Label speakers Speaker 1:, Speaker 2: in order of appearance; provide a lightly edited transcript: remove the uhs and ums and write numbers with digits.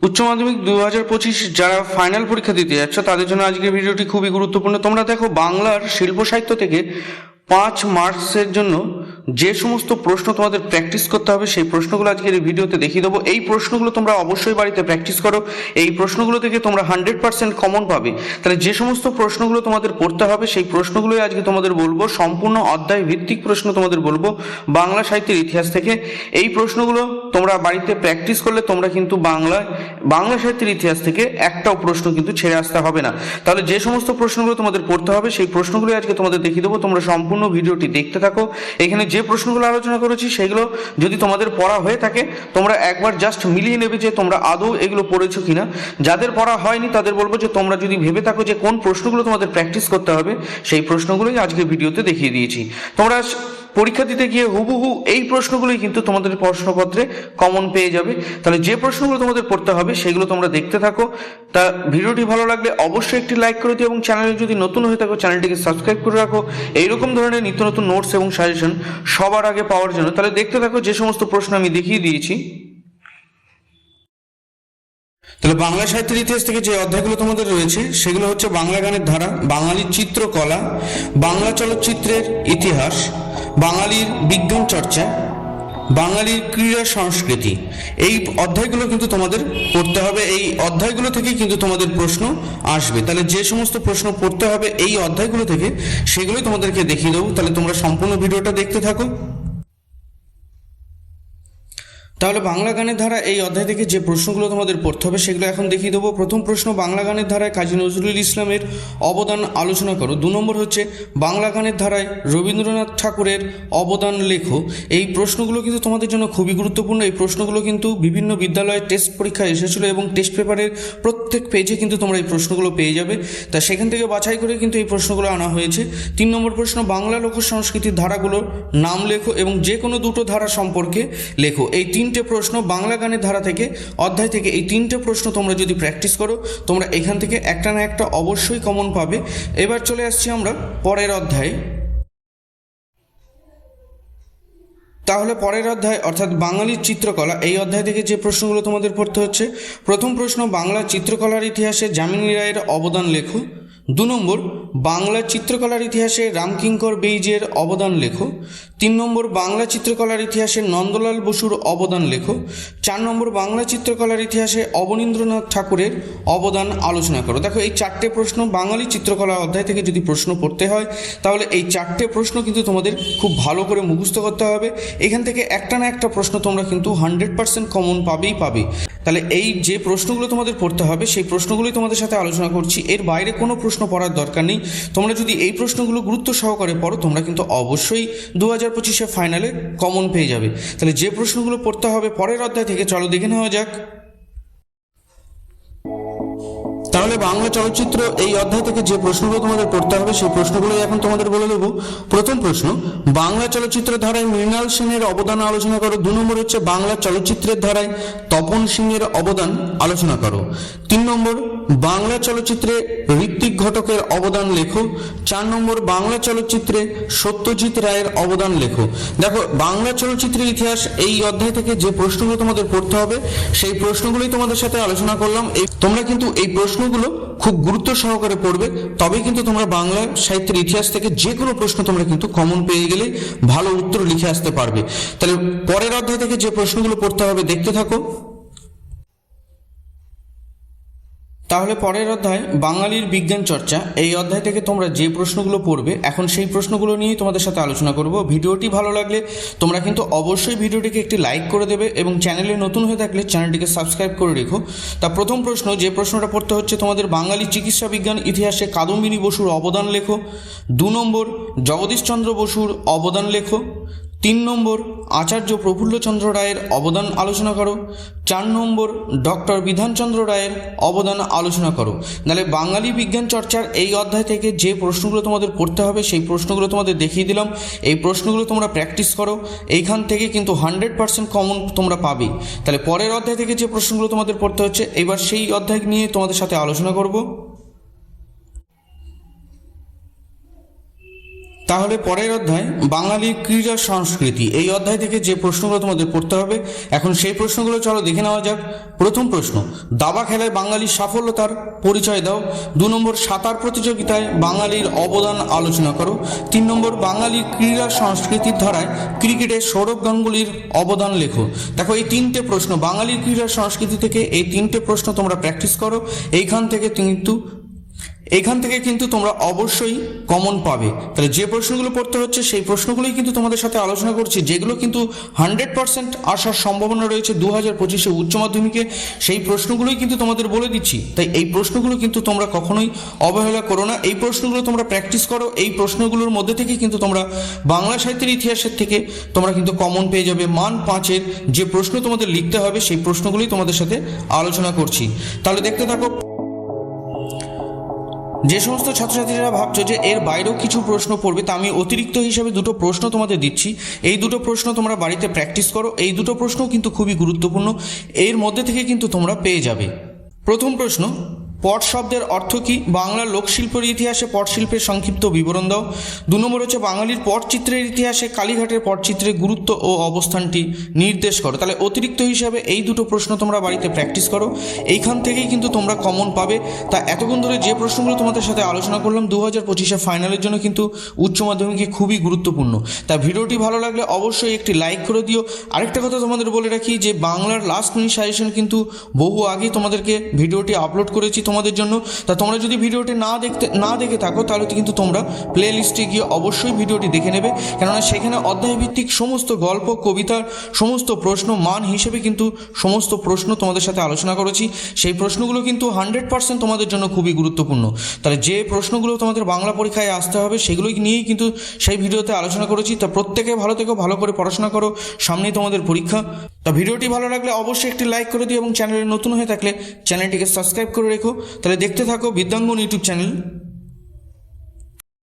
Speaker 1: উচ্চ মাধ্যমিক 2025 যারা ফাইনাল পরীক্ষা দিতে যাচ্ছ তাদের জন্য আজকের ভিডিওটি খুবই গুরুত্বপূর্ণ। তোমরা দেখো, বাংলার শিল্প সাহিত্য থেকে 5 মার্কসের জন্য যে সমস্ত প্রশ্ন তোমাদের প্র্যাকটিস করতে হবে সেই প্রশ্নগুলো আজকের এই ভিডিওতে দেখিয়ে দেবো। এই প্রশ্নগুলো তোমরা অবশ্যই বাড়িতে প্র্যাকটিস করো। এই প্রশ্নগুলো থেকে তোমরা 100% কমন পাবে। তাহলে যে সমস্ত প্রশ্নগুলো তোমাদের পড়তে হবে সেই প্রশ্নগুলোই আজকে তোমাদের বলবো। সম্পূর্ণ অধ্যায় ভিত্তিক প্রশ্ন তোমাদের বলবো বাংলা সাহিত্যের ইতিহাস থেকে। এই প্রশ্নগুলো তোমরা বাড়িতে প্র্যাকটিস করলে তোমরা কিন্তু বাংলা সাহিত্যের ইতিহাস থেকে একটাও প্রশ্ন কিন্তু ছেড়ে আসতে হবে না। তাহলে যে সমস্ত প্রশ্নগুলো তোমাদের পড়তে হবে সেই প্রশ্নগুলো আজকে তোমাদের দেখিয়ে দেবো। তোমরা সম্পূর্ণ ভিডিওটি দেখতে থাকো। এখানে যে প্রশ্নগুলো আলোচনা করেছি সেগুলো যদি তোমাদের পড়া হয়ে থাকে তোমরা একবার জাস্ট মিলিয়ে নেবে যে তোমরা আদৌ এগুলো পড়েছো কিনা। যাদের পড়া হয়নি তাদের বলবো যে তোমরা যদি ভেবে থাকো যে কোন প্রশ্নগুলো তোমাদের প্র্যাকটিস করতে হবে সেই প্রশ্নগুলোই আজকে ভিডিওতে দেখিয়ে দিয়েছি। তোমরা পরীক্ষা দিতে গিয়ে হুবহু এই প্রশ্নগুলোই কিন্তু তোমাদের প্রশ্নপত্রে কমন পেয়ে যাবে। তাহলে যে প্রশ্নগুলো তোমাদের পড়তে হবে সেগুলো তোমরা দেখতে থাকো। তা ভিডিওটি ভালো লাগলে অবশ্যই একটি লাইক করে দিও এবং চ্যানেলে যদি নতুন হয়ে থাকো চ্যানেলটিকে সাবস্ক্রাইব করে রাখো এইরকম ধরনের নিত্য নতুন নোটস এবং সাজেশন সবার আগে পাওয়ার জন্য। তাহলে দেখতে থাকো যে সমস্ত প্রশ্ন আমি দেখিয়ে দিয়েছি। তাহলে বাংলা সাহিত্যের ইতিহাস থেকে যে অধ্যায়গুলো তোমাদের রয়েছে সেগুলো হচ্ছে বাংলা গানের ধারা, বাঙালির চিত্রকলা, বাংলা চলচ্চিত্রের ইতিহাস, বাঙালির বিজ্ঞান চর্চা, বাঙালির ক্রীড়া সংস্কৃতি। এই অধ্যায়গুলো কিন্তু তোমাদের পড়তে হবে। এই অধ্যায়গুলো থেকেই কিন্তু তোমাদের প্রশ্ন আসবে। তাহলে যে সমস্ত প্রশ্ন পড়তে হবে এই অধ্যায়গুলো থেকে সেগুলোই তোমাদেরকে দেখিয়ে দেবো। তাহলে তোমরা সম্পূর্ণ ভিডিওটা দেখতে থাকো। তাহলে বাংলা গানের ধারা এই অধ্যায় থেকে যে প্রশ্নগুলো তোমাদের পড়তে হবে সেগুলো এখন দেখিয়ে দেবো। প্রথম প্রশ্ন, বাংলা গানের ধারায় কাজী নজরুল ইসলামের অবদান আলোচনা করো। 2 নম্বর হচ্ছে বাংলা গানের ধারায় রবীন্দ্রনাথ ঠাকুরের অবদান লেখো। এই প্রশ্নগুলো কিন্তু তোমাদের জন্য খুবই গুরুত্বপূর্ণ। এই প্রশ্নগুলো কিন্তু বিভিন্ন বিদ্যালয়ে টেস্ট পরীক্ষায় এসেছিলো এবং টেস্ট পেপারের প্রত্যেক পেজে কিন্তু তোমরা এই প্রশ্নগুলো পেয়ে যাবে। তা সেখান থেকে বাছাই করে কিন্তু এই প্রশ্নগুলো আনা হয়েছে। 3 নম্বর প্রশ্ন, বাংলা লোক সংস্কৃতির ধারাগুলোর নাম লেখো এবং যে কোনো দুটো ধারা সম্পর্কে লেখো। এই 3টে প্রশ্ন বাংলা গানের ধারা থেকে অধ্যায় থেকে এই 3টে প্রশ্ন তোমরা যদি প্র্যাকটিস করো তোমরা এখান থেকে একটা না একটা অবশ্যই কমন পাবে। এবার চলে আসছি আমরা পরের অধ্যায়ে। তাহলে পরের অধ্যায় অর্থাৎ বাঙালির চিত্রকলা এই অধ্যায় থেকে যে প্রশ্নগুলো তোমাদের পড়তে হচ্ছে, প্রথম প্রশ্ন, বাংলা চিত্রকলার ইতিহাসে যামিনী রায়ের অবদান লেখো। 2 নম্বর, বাংলা চিত্রকলার ইতিহাসে রামকিঙ্কর বেইজের অবদান লেখো। 3 নম্বর, বাংলা চিত্রকলার ইতিহাসে নন্দলাল বসুর অবদান লেখো। 4 নম্বর, বাংলা চিত্রকলার ইতিহাসে অবনীন্দ্রনাথ ঠাকুরের অবদান আলোচনা করো। দেখো, এই 4টে প্রশ্ন বাঙালি চিত্রকলা অধ্যায় থেকে যদি প্রশ্ন পড়তে হয় তাহলে এই 4টে প্রশ্ন কিন্তু তোমাদের খুব ভালো করে মুখস্থ করতে হবে। এখান থেকে একটা না একটা প্রশ্ন তোমরা কিন্তু 100% কমন পাবে। তাহলে এই যে প্রশ্নগুলো তোমাদের পড়তে হবে সেই প্রশ্নগুলোই তোমাদের সাথে আলোচনা করছি। এর বাইরে কোনো প্রশ্ন পড়ার দরকার নেই। তোমরা যদি এই প্রশ্নগুলো গুরুত্ব সহকারে পড়ো তোমরা কিন্তু অবশ্যই 2025 ফাইনালে কমন পেয়ে যাবে। তাহলে যে প্রশ্নগুলো পড়তে হবে পরের অধ্যায় থেকে চলো দেখে নেওয়া যাক। তাহলে বাংলা চলচ্চিত্র এই অধ্যায় থেকে যে প্রশ্নগুলো তোমাদের পড়তে হবে সেই প্রশ্নগুলোই এখন তোমাদের বলে দেবো। প্রথম প্রশ্ন, বাংলা চলচ্চিত্র ধারায় মৃণাল সেনের অবদান আলোচনা করো। 2 নম্বর হচ্ছে বাংলা চলচ্চিত্রের ধারায় তপন সিংয়ের অবদান আলোচনা করো। 3 নম্বর, বাংলা চলচ্চিত্রে ঋত্বিক ঘটকের অবদান লেখো। 4 নম্বর, বাংলা চলচ্চিত্রে সত্যজিৎ রায়ের অবদান লেখো। দেখো, বাংলা চলচ্চিত্রের ইতিহাস এই অধ্যায় থেকে যে প্রশ্নগুলো তোমাদের পড়তে হবে সেই প্রশ্নগুলোই তোমাদের সাথে আলোচনা করলাম। তোমরা কিন্তু এই প্রশ্নগুলো খুব গুরুত্ব সহকারে পড়বে, তবেই কিন্তু তোমরা বাংলা সাহিত্যের ইতিহাস থেকে যে কোনো প্রশ্ন তোমরা কিন্তু কমন পেয়ে গেলে ভালো উত্তর লিখে আসতে পারবে। তাহলে পরের অধ্যায় থেকে যে প্রশ্নগুলো পড়তে হবে দেখতে থাকো। তাহলে পরের অধ্যায় বাঙালির বিজ্ঞান চর্চা এই অধ্যায় থেকে তোমরা যে প্রশ্নগুলো পড়বে এখন সেই প্রশ্নগুলো নিয়েই তোমাদের সাথে আলোচনা করব। ভিডিওটি ভালো লাগলে তোমরা কিন্তু অবশ্যই ভিডিওটিকে একটি লাইক করে দেবে এবং চ্যানেলে নতুন হয়ে থাকলে চ্যানেলটিকে সাবস্ক্রাইব করে রেখো। তা প্রথম প্রশ্ন, যে প্রশ্নটা পড়তে হচ্ছে তোমাদের, বাঙালি চিকিৎসা বিজ্ঞান ইতিহাসে কাদম্বিনী বসুর অবদান লেখো। 2 নম্বর, জগদীশচন্দ্র বসুর অবদান লেখো। 3 নম্বর, আচার্য প্রফুল্লচন্দ্র রায়ের অবদান আলোচনা করো। 4 নম্বর, ডক্টর বিধানচন্দ্র রায়ের অবদান আলোচনা করো। নাহলে বাঙালি বিজ্ঞান চর্চার এই অধ্যায় থেকে যে প্রশ্নগুলো তোমাদের পড়তে হবে সেই প্রশ্নগুলো তোমাদের দেখিয়ে দিলাম। এই প্রশ্নগুলো তোমরা প্র্যাকটিস করো, এইখান থেকে কিন্তু 100% কমন তোমরা পাবে। তাহলে পরের অধ্যায় থেকে যে প্রশ্নগুলো তোমাদের পড়তে হচ্ছে এবার সেই অধ্যায় নিয়ে তোমাদের সাথে আলোচনা করব। তাহলে পরের অধ্যায় বাঙালির ক্রীড়া সংস্কৃতি, এই অধ্যায় থেকে যে প্রশ্নগুলো তোমাদের পড়তে হবে এখন সেই প্রশ্নগুলো চলো দেখে নেওয়া যাক। প্রথম প্রশ্ন, দাবা খেলায় বাঙালির সাফল্যতার পরিচয় দাও। 2 নম্বর, সাঁতার প্রতিযোগিতায় বাঙালির অবদান আলোচনা করো। 3 নম্বর, বাঙালির ক্রীড়া সংস্কৃতির ধারায় ক্রিকেটে সৌরভ গাঙ্গুলির অবদান লেখো। দেখো এই 3টে প্রশ্ন বাঙালির ক্রীড়া সংস্কৃতি থেকে, এই 3টে প্রশ্ন তোমরা প্র্যাকটিস করো। এইখান থেকে কিন্তু তোমরা অবশ্যই কমন পাবে। তাহলে যে প্রশ্নগুলো পড়তে হচ্ছে সেই প্রশ্নগুলোই কিন্তু তোমাদের সাথে আলোচনা করছি, যেগুলো কিন্তু 100% আসার সম্ভাবনা রয়েছে 2025 উচ্চ মাধ্যমিকে, সেই প্রশ্নগুলোই কিন্তু তোমাদের বলে দিচ্ছি। তাই এই প্রশ্নগুলো কিন্তু তোমরা কখনোই অবহেলা করো না, এই প্রশ্নগুলো তোমরা প্র্যাকটিস করো। এই প্রশ্নগুলোর মধ্যে থেকে কিন্তু তোমরা বাংলা সাহিত্যের ইতিহাসের থেকে তোমরা কিন্তু কমন পেয়ে যাবে। মান 5-এর যে প্রশ্ন তোমাদের লিখতে হবে সেই প্রশ্নগুলোই তোমাদের সাথে আলোচনা করছি। তাহলে দেখতে থাকো। যে সমস্ত ছাত্রছাত্রীরা ভাবছো যে এর বাইরেও কিছু প্রশ্ন পড়বে, তা আমি অতিরিক্ত হিসাবে 2টো প্রশ্ন তোমাদের দিচ্ছি। এই 2টো প্রশ্ন তোমরা বাড়িতে প্র্যাকটিস করো। এই 2টো প্রশ্ন কিন্তু খুবই গুরুত্বপূর্ণ, এর মধ্যে থেকে কিন্তু তোমরা পেয়ে যাবে। প্রথম প্রশ্ন, পট শব্দের অর্থ কী? বাংলার লোকশিল্পের ইতিহাসে পটশিল্পের সংক্ষিপ্ত বিবরণ দাও। 2 নম্বর হচ্ছে বাঙালির পটচিত্রের ইতিহাসে কালীঘাটের পটচিত্রের গুরুত্ব ও অবস্থানটি নির্দেশ করো। তাহলে অতিরিক্ত হিসাবে এই 2টো প্রশ্ন তোমরা বাড়িতে প্র্যাকটিস করো, এইখান থেকেই কিন্তু তোমরা কমন পাবে। তা এতক্ষণ ধরে যে প্রশ্নগুলো তোমাদের সাথে আলোচনা করলাম 2025 ফাইনালের জন্য কিন্তু উচ্চ মাধ্যমিকে খুবই গুরুত্বপূর্ণ। তা ভিডিওটি ভালো লাগলে অবশ্যই একটি লাইক করে দিও। আরেকটা কথা তোমাদের বলে রাখি যে বাংলার লাস্ট মিনিট সাজেশন কিন্তু বহু আগে তোমাদেরকে ভিডিওটি আপলোড করেছি তোমাদের জন্য। তা তোমরা যদি ভিডিওটি না দেখে থাকো তাহলে কিন্তু তোমরা প্লে লিস্টে গিয়ে অবশ্যই ভিডিওটি দেখে নেবে, কেননা সেখানে অধ্যায় ভিত্তিক সমস্ত গল্প, কবিতার সমস্ত প্রশ্ন মান হিসেবে কিন্তু সমস্ত প্রশ্ন তোমাদের সাথে আলোচনা করেছি। সেই প্রশ্নগুলো কিন্তু 100% তোমাদের জন্য খুবই গুরুত্বপূর্ণ। তাহলে যে প্রশ্নগুলো তোমাদের বাংলা পরীক্ষায় আসতে হবে সেগুলোই নিয়েই কিন্তু সেই ভিডিওতে আলোচনা করেছি। তা প্রত্যেকে ভালো থেকো, ভালো করে পড়াশোনা করো, সামনেই তোমাদের পরীক্ষা। তা ভিডিওটি ভালো লাগলে অবশ্যই একটি লাইক করে দিও এবং চ্যানেলে নতুন হয়ে থাকলে চ্যানেলটিকে সাবস্ক্রাইব করে রেখো। তাহলে দেখতে থাকো বিদ্যাঙ্গন ইউটিউব চ্যানেল।